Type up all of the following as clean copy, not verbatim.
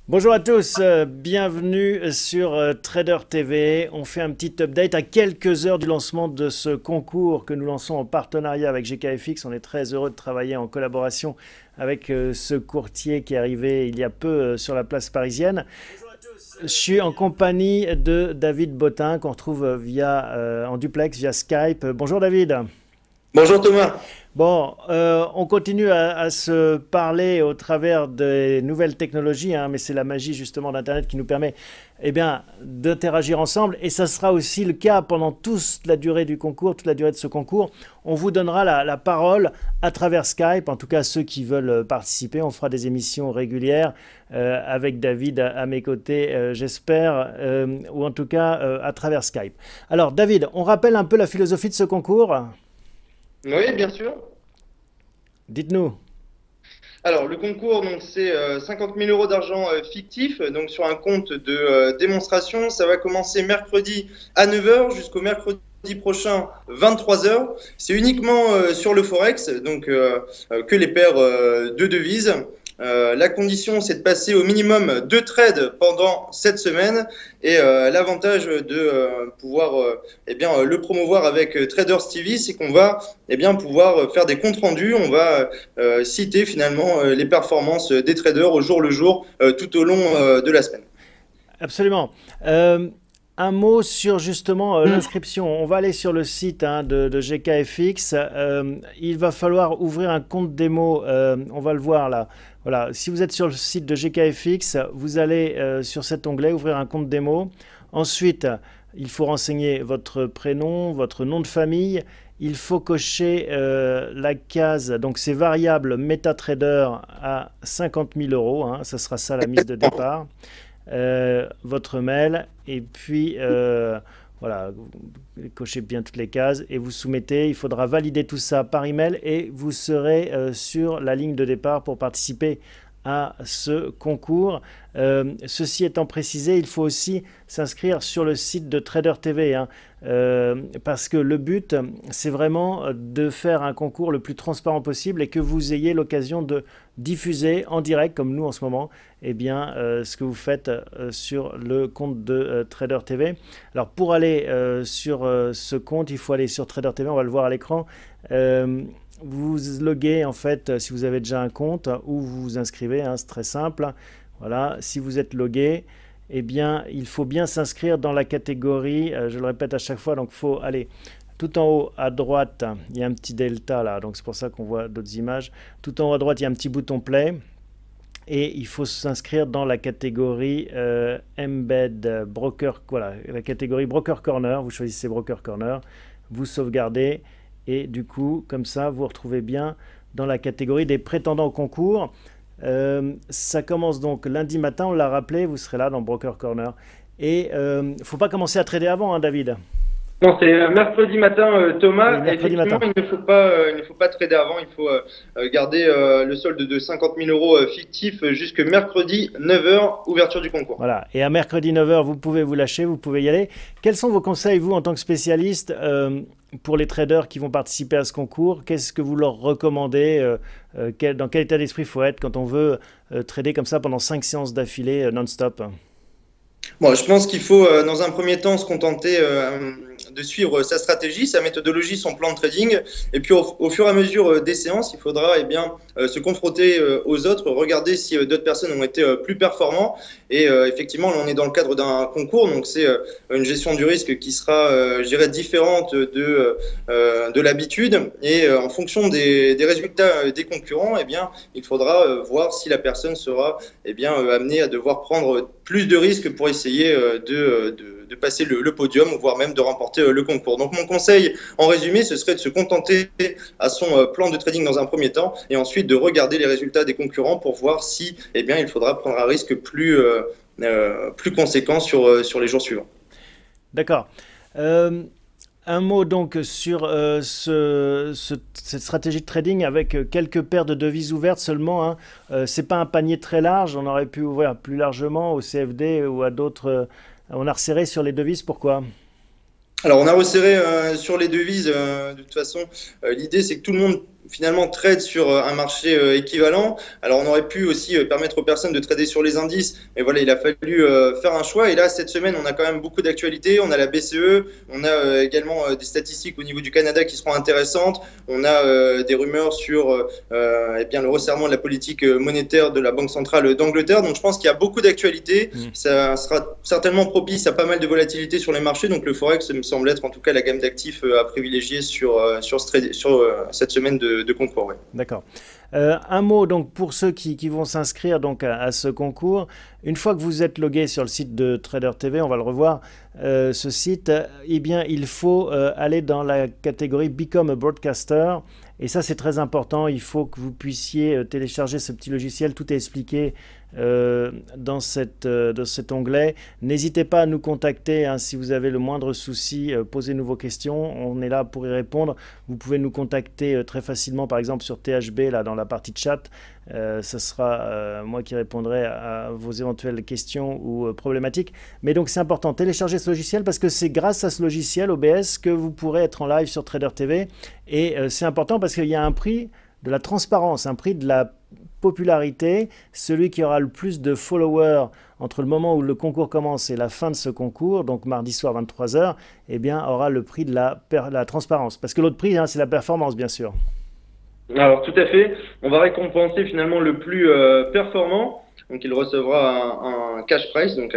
Bonjour à tous, bienvenue sur Trader TV. On fait un petit update à quelques heures du lancement de ce concours que nous lançons en partenariat avec GKFX. On est très heureux de travailler en collaboration avec ce courtier qui est arrivé il y a peu sur la place parisienne. Je suis en compagnie de David Bottin qu'on retrouve en duplex via Skype. Bonjour David. Bonjour Thomas. Bon, on continue à se parler au travers des nouvelles technologies, hein, mais c'est la magie justement d'Internet qui nous permet eh bien, d'interagir ensemble. Et ça sera aussi le cas pendant toute la durée du concours, toute la durée de ce concours. On vous donnera la parole à travers Skype, en tout cas ceux qui veulent participer. On fera des émissions régulières avec David à mes côtés, j'espère, ou en tout cas à travers Skype. Alors David, on rappelle un peu la philosophie de ce concours. Oui, bien sûr. Dites-nous. Alors, le concours, donc, c'est 50 000 euros d'argent fictif, donc sur un compte de démonstration. Ça va commencer mercredi à 9 heures jusqu'au mercredi prochain 23 heures. C'est uniquement sur le Forex, donc que les paires de devises. La condition, c'est de passer au minimum 2 trades pendant cette semaine et l'avantage de pouvoir eh bien, le promouvoir avec Traders TV, c'est qu'on va eh bien, pouvoir faire des comptes rendus. On va citer finalement les performances des traders au jour le jour tout au long de la semaine. Absolument. Un mot sur justement l'inscription. On va aller sur le site hein, de GKFX. Il va falloir ouvrir un compte démo. On va le voir là. Voilà. Si vous êtes sur le site de GKFX, vous allez sur cet onglet ouvrir un compte démo. Ensuite, il faut renseigner votre prénom, votre nom de famille. Il faut cocher la case, donc c'est variable MetaTrader à 50 000 euros. Hein, ça sera ça la mise de départ. Votre mail et puis voilà, vous cochez bien toutes les cases et vous soumettez. Il faudra valider tout ça par email et vous serez sur la ligne de départ pour participer à ce concours. Ceci étant précisé, il faut aussi s'inscrire sur le site de Trader TV hein, parce que le but c'est vraiment de faire un concours le plus transparent possible et que vous ayez l'occasion de diffuser en direct comme nous en ce moment eh bien, ce que vous faites sur le compte de Trader TV. Alors pour aller sur ce compte, il faut aller sur Trader TV, on va le voir à l'écran. Vous loguez en fait si vous avez déjà un compte ou vous vous inscrivez, hein, c'est très simple. Voilà, si vous êtes logué, eh bien, il faut bien s'inscrire dans la catégorie, je le répète à chaque fois, donc il faut aller tout en haut à droite, il y a un petit delta là, donc c'est pour ça qu'on voit d'autres images. Tout en haut à droite, il y a un petit bouton play et il faut s'inscrire dans la catégorie Embed Broker, voilà, la catégorie Broker Corner. Vous choisissez Broker Corner, vous sauvegardez et du coup, comme ça, vous vous retrouvez bien dans la catégorie des prétendants au concours. Ça commence donc lundi matin, on l'a rappelé, vous serez là dans Broker Corner. Et il ne faut pas commencer à trader avant, hein, David. Non, c'est mercredi matin, Oui, Thomas. mercredi Effectivement, matin. il ne faut pas trader avant. Il faut garder le solde de 50 000 euros fictif jusque mercredi 9 heures, ouverture du concours. Voilà. Et à mercredi 9 heures, vous pouvez vous lâcher, vous pouvez y aller. Quels sont vos conseils, vous, en tant que spécialiste, pour les traders qui vont participer à ce concours? Qu'est-ce que vous leur recommandez dans quel état d'esprit il faut être quand on veut trader comme ça pendant 5 séances d'affilée non-stop? Bon, je pense qu'il faut, dans un premier temps, se contenter de suivre sa stratégie, sa méthodologie, son plan de trading. Et puis, au fur et à mesure des séances, il faudra eh bien, se confronter aux autres, regarder si d'autres personnes ont été plus performants. Et effectivement, là, on est dans le cadre d'un concours, donc c'est une gestion du risque qui sera, je dirais, différente de l'habitude. Et en fonction des résultats des concurrents, eh bien, il faudra voir si la personne sera eh bien, amenée à devoir prendre plus de risques pour essayer de passer le podium, voire même de remporter le concours. Donc mon conseil, en résumé, ce serait de se contenter à son plan de trading dans un premier temps et ensuite de regarder les résultats des concurrents pour voir si eh bien, il faudra prendre un risque plus conséquent sur les jours suivants. D'accord. Un mot donc sur cette stratégie de trading avec quelques paires de devises ouvertes seulement. Hein. C'est pas un panier très large, on aurait pu ouvrir plus largement au CFD ou à d'autres. On a resserré sur les devises, pourquoi? Alors, on a resserré sur les devises. De toute façon, l'idée, c'est que tout le monde finalement trade sur un marché équivalent. Alors on aurait pu aussi permettre aux personnes de trader sur les indices, mais voilà, il a fallu faire un choix. Et là, cette semaine, on a quand même beaucoup d'actualités. On a la BCE, on a également des statistiques au niveau du Canada qui seront intéressantes. On a des rumeurs sur eh bien, le resserrement de la politique monétaire de la Banque centrale d'Angleterre. Donc je pense qu'il y a beaucoup d'actualités. Ça sera certainement propice à pas mal de volatilité sur les marchés. Donc le Forex me semble être en tout cas la gamme d'actifs à privilégier sur cette semaine de concours. Ouais. D'accord. Un mot donc pour ceux qui vont s'inscrire donc à ce concours. Une fois que vous êtes logué sur le site de Trader TV, on va le revoir, ce site, eh bien, il faut aller dans la catégorie Become a Broadcaster. Et ça, c'est très important. Il faut que vous puissiez télécharger ce petit logiciel. Tout est expliqué dans cet onglet. N'hésitez pas à nous contacter hein, si vous avez le moindre souci. Posez-nous vos questions. On est là pour y répondre. Vous pouvez nous contacter très facilement, par exemple sur THB, là, dans la partie chat. Ce sera moi qui répondrai à vos éventuelles questions ou problématiques. Mais donc, c'est important. Téléchargez ce logiciel parce que c'est grâce à ce logiciel OBS que vous pourrez être en live sur Trader TV. Et c'est important parce qu'il y a un prix de la transparence, un prix de la popularité. Celui qui aura le plus de followers entre le moment où le concours commence et la fin de ce concours, donc mardi soir 23 h, eh bien, aura le prix de la transparence. Parce que l'autre prix, hein, c'est la performance, bien sûr. Alors tout à fait, on va récompenser finalement le plus performant. Donc il recevra un cash prize, donc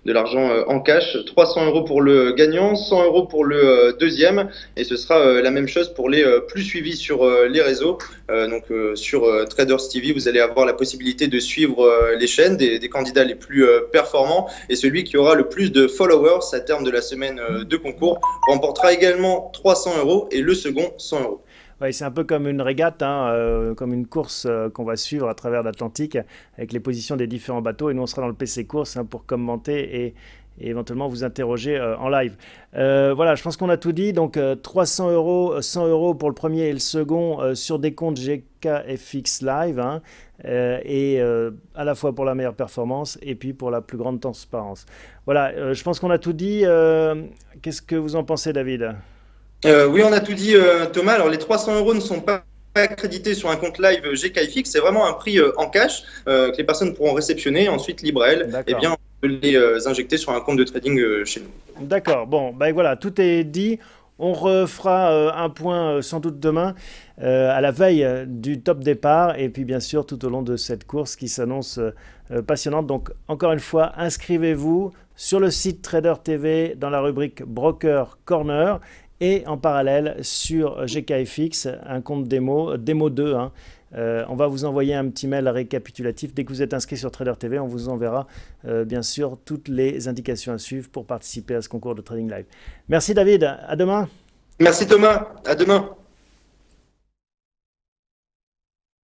de l'argent en cash, 300 € pour le gagnant, 100 € pour le deuxième, et ce sera la même chose pour les plus suivis sur les réseaux. Donc sur Traders TV, vous allez avoir la possibilité de suivre les chaînes des candidats les plus performants, et celui qui aura le plus de followers à terme de la semaine de concours remportera également 300 € et le second 100 €. Ouais, c'est un peu comme une régate, hein, comme une course qu'on va suivre à travers l'Atlantique avec les positions des différents bateaux. Et nous, on sera dans le PC Course hein, pour commenter et éventuellement vous interroger en live. Voilà, je pense qu'on a tout dit. Donc 300 €, 100 € pour le premier et le second sur des comptes GKFX Live. Hein, à la fois pour la meilleure performance et puis pour la plus grande transparence. Voilà, je pense qu'on a tout dit. Qu'est-ce que vous en pensez, David ? Oui, on a tout dit, Thomas. Alors, les 300 € ne sont pas accrédités sur un compte live GKFX. C'est vraiment un prix en cash que les personnes pourront réceptionner. Ensuite, libre à elles, eh bien, on peut les injecter sur un compte de trading chez nous. D'accord. Bon, ben voilà, tout est dit. On refera un point sans doute demain à la veille du top départ et puis bien sûr tout au long de cette course qui s'annonce passionnante. Donc encore une fois, inscrivez-vous sur le site Trader TV dans la rubrique Broker Corner. Et en parallèle, sur GKFX, un compte démo 2. Hein. On va vous envoyer un petit mail récapitulatif. Dès que vous êtes inscrit sur Trader TV, on vous enverra bien sûr toutes les indications à suivre pour participer à ce concours de Trading Live. Merci David, à demain. Merci Thomas, à demain.